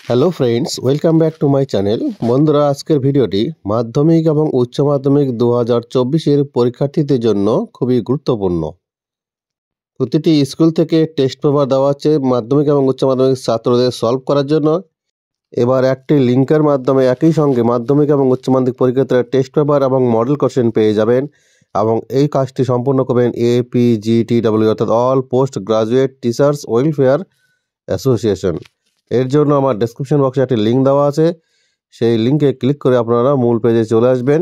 Hello friends, welcome back to my channel. বন্ধুরা, আজকের ভিডিওটি মাধ্যমিক এবং উচ্চ মাধ্যমিক 2024-এর পরীক্ষার্থীদের জন্য খুবই গুরুত্বপূর্ণ। প্রতিটি স্কুল থেকে টেস্ট পেপার দেওয়া হচ্ছে মাধ্যমিক এবং উচ্চ মাধ্যমিক ছাত্রদের সলভ করার জন্য। এবার একটি লিঙ্কের মাধ্যমে একই সঙ্গে মাধ্যমিক এবং উচ্চ মাধ্যমিক পরীক্ষার্থীরা টেস্ট পেপার এবং মডেল কোশ্চেন পেয়ে যাবেন এবং এই কাজটি সম্পূর্ণ করবেন APGTW অর্থাৎ all post graduate teachers welfare association. এর জন্য আমার ডেসক্রিপশন বক্সে একটি লিঙ্ক দেওয়া আছে, সেই লিঙ্কে ক্লিক করে আপনারা মূল পেজে চলে আসবেন।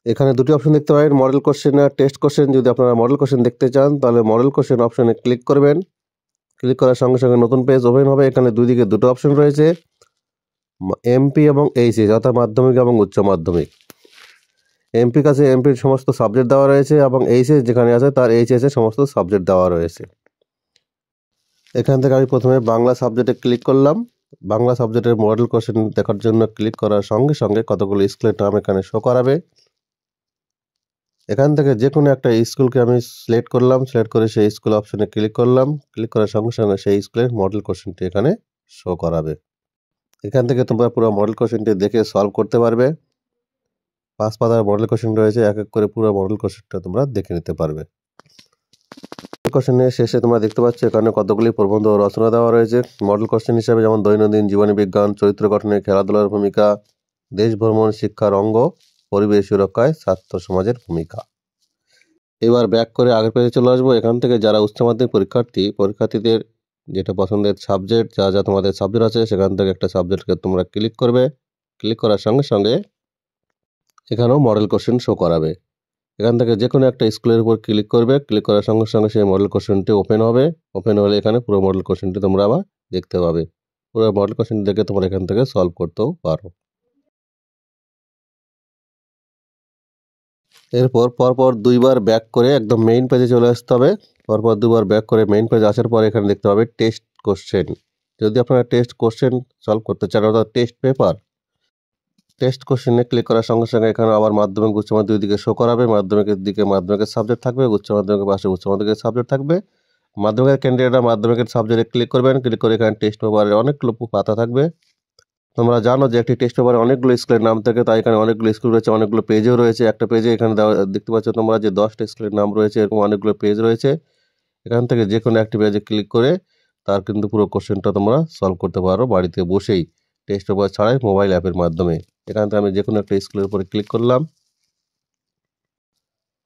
এখানে দুটি অপশন দেখতে পাবেন, মডেল কোশ্চেন আর টেস্ট কোশ্চেন। যদি আপনারা মডেল কোশ্চেন দেখতে চান তাহলে মডেল কোশ্চেন অপশনে ক্লিক করবেন। ক্লিক করার সঙ্গে সঙ্গে নতুন পেজ ওপেন হবে। এখানে দুই দিকে দুটো অপশন রয়েছে, এমপি এবং এইচএস অর্থাৎ মাধ্যমিক এবং উচ্চ মাধ্যমিক। এমপি কাছে এমপির সমস্ত সাবজেক্ট দেওয়া রয়েছে এবং এইচএস যেখানে আছে তার এইচএস এর সমস্ত সাবজেক্ট দেওয়া রয়েছে। এখান থেকে আমি প্রথমে বাংলা সাবজেক্টে ক্লিক করলাম। বাংলা সাবজেক্টের মডেল কোশ্চেন দেখার জন্য ক্লিক করার সঙ্গে সঙ্গে কতগুলো স্কুলের নাম এখানে শো করাবে। এখান থেকে যে কোনো একটা স্কুলকে আমি সিলেক্ট করলাম, সিলেক্ট করে সেই স্কুল অপশনে ক্লিক করলাম। ক্লিক করার সঙ্গে সঙ্গে সেই স্কুলের মডেল কোশ্চেনটি এখানে শো করাবে। এখান থেকে তোমরা পুরো মডেল কোশ্চেনটি দেখে সলভ করতে পারবে। 5 পাতার মডেল কোশ্চেন রয়েছে, এক এক করে পুরো মডেল কোশ্চেনটা তোমরা দেখে নিতে পারবে। কোশ্চেনের শেষে তোমরা দেখতে পাচ্ছ এখানে কতগুলি প্রবন্ধ ও রচনা দেওয়া রয়েছে মডেল কোশ্চেন হিসেবে, যেমন দৈনন্দিন জীবনী বিজ্ঞান, চরিত্র গঠনে খেলাধুলার ভূমিকা, দেশ ভ্রমণ শিক্ষার অঙ্গ, পরিবেশ সুরক্ষায় ছাত্র সমাজের ভূমিকা। এবার ব্যাক করে আগের পেজে চলে আসবো। এখান থেকে যারা উচ্চ মাধ্যমিক পরীক্ষার্থীদের যেটা পছন্দের সাবজেক্ট, যা যা তোমাদের সাবজেক্ট আছে সেখান থেকে একটা সাবজেক্টকে তোমরা ক্লিক করবে। ক্লিক করার সঙ্গে সঙ্গে এখানেও মডেল কোশ্চেন শো করাবে। এখান থেকে যে কোনো একটা স্কুলের উপর ক্লিক করবে। ক্লিক করার সঙ্গে সঙ্গে সেই মডেল কোশ্চেনটি ওপেন হবে। ওপেন হলে এখানে পুরো মডেল কোশ্চেনটি তোমরা আবার দেখতে পাবে। পুরো মডেল কোশ্চেন দেখে তোমরা এখান থেকে সলভ করতেও পারো। এরপর পরপর দুইবার ব্যাক করে একদম মেইন পেজে চলে আসতে হবে। পরপর দুবার ব্যাক করে মেইন পেজে আসার পর এখানে দেখতে পাবে টেস্ট কোশ্চেন। যদি আপনারা টেস্ট কোশ্চেন সলভ করতে চান অর্থাৎ টেস্ট পেপার, টেস্ট কোশ্চেনে ক্লিক করার সঙ্গে সঙ্গে এখানে আবার মাধ্যমিক উচ্চ মাধ্যমিক দুই দিকে শো করাবে। মাধ্যমিকের দিকে মাধ্যমিকের সাবজেক্ট থাকবে, উচ্চ মাধ্যমিকের পাশে উচ্চ মাধ্যমিকের সাবজেক্ট থাকবে। মাধ্যমিকের ক্যান্ডিডেটরা মাধ্যমিকের সাবজেক্টে ক্লিক করবেন। ক্লিক করে এখানে টেস্ট পেপারের অনেকগুলো পাতা থাকবে। তোমরা জানো যে একটি টেস্ট পেপারে অনেকগুলো স্কুলের নাম থাকে, তাই এখানে অনেকগুলো স্কুল রয়েছে, অনেকগুলো পেজও রয়েছে। একটা পেজে এখানে দেখতে পাচ্ছ তোমরা যে 10টা স্কুলের নাম রয়েছে, এরকম অনেকগুলো পেজ রয়েছে। এখান থেকে যে কোনো একটি পেজে ক্লিক করে তার কিন্তু পুরো কোশ্চেনটা তোমরা সলভ করতে পারো বাড়িতে বসেই, টেস্ট পেপার ছাড়াই মোবাইল অ্যাপের মাধ্যমে। এখান থেকে আমি যে কোনো একটা স্কুলের উপরে ক্লিক করলাম।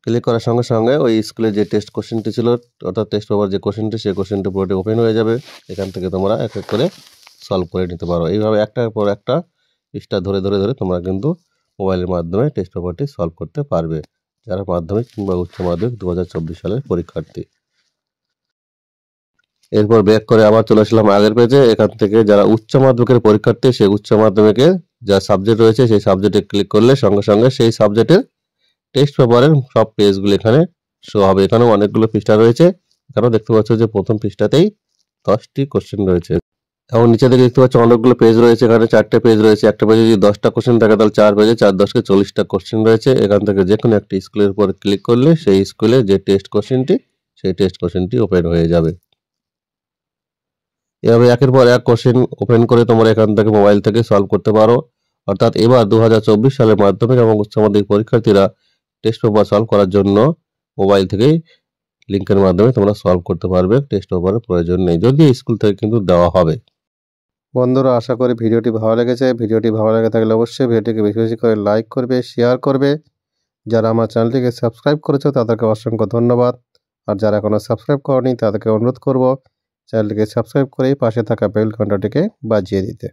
ক্লিক করার সঙ্গে সঙ্গে ওই স্কুলে যে টেস্ট কোশ্চেনটি ছিল অর্থাৎ টেস্ট পেপার যে কোশ্চেনটি, সেই কোশ্চেনটি পুরোটি ওপেন হয়ে যাবে। এখান থেকে তোমরা এক এক করে সলভ করে নিতে পারো। এইভাবে একটার পর একটা পৃষ্ঠা ধরে ধরে ধরে তোমরা কিন্তু মোবাইলের মাধ্যমে টেস্ট পেপারটি সলভ করতে পারবে, যারা মাধ্যমিক কিংবা উচ্চ মাধ্যমিক 2024 সালের পরীক্ষার্থী। এরপর ব্যাক করে আবার চলে আসলাম আগের পেজে। এখান থেকে যারা উচ্চ মাধ্যমিকের পরীক্ষার্থী, সেই উচ্চ মাধ্যমিকের যা সাবজেক্ট রয়েছে সেই সাবজেক্টে ক্লিক করলে সঙ্গে সঙ্গে সেই সাবজেক্টের টেস্ট পেপারের সব পেজগুলো এখানে শো হবে। এখানেও অনেকগুলো পৃষ্ঠা রয়েছে। এখানেও দেখতে পাচ্ছ যে প্রথম পৃষ্ঠাতেই 10টি কোশ্চেন রয়েছে এবং নিচে দিকে দেখতে পাচ্ছ অনেকগুলো পেজ রয়েছে। এখানে 4টে পেজ রয়েছে। একটা পেজে যদি 10টা কোশ্চেন থাকে তাহলে 4 পেজে 4 10কে 40টা কোশ্চেন রয়েছে। এখান থেকে যে কোনো একটি স্কুলের উপর ক্লিক করলে সেই স্কুলে যে টেস্ট কোশ্চেনটি, সেই টেস্ট কোশ্চেনটি ওপেন হয়ে যাবে। এভাবে একের পর এক কোশ্চেন ওপেন করে তোমরা এখান থেকে মোবাইল থেকে সলভ করতে পারো। অর্থাৎ এবার 2024 সালের মাধ্যমিক এবং উচ্চ মাধ্যমিক পরীক্ষার্থীরা টেস্ট পেপার সলভ করার জন্য মোবাইল থেকেই লিঙ্কের মাধ্যমে তোমরা সলভ করতে পারবে। টেস্ট পেপারের প্রয়োজন নেই, যদি স্কুল থেকে কিন্তু দেওয়া হবে। বন্ধুরা, আশা করি ভিডিওটি ভালো লেগেছে। ভিডিওটি ভালো লেগে থাকলে অবশ্যই ভিডিওটিকে বেশি বেশি করে লাইক করবে, শেয়ার করবে। যারা আমার চ্যানেলটিকে সাবস্ক্রাইব করেছো তাদেরকে অসংখ্য ধন্যবাদ। আর যারা এখনো সাবস্ক্রাইব করনি তাদেরকে অনুরোধ করব চ্যানেলটিকে সাবস্ক্রাইব করেই পাশে থাকা বেল ঘন্টাটিকে বাজিয়ে দিতে।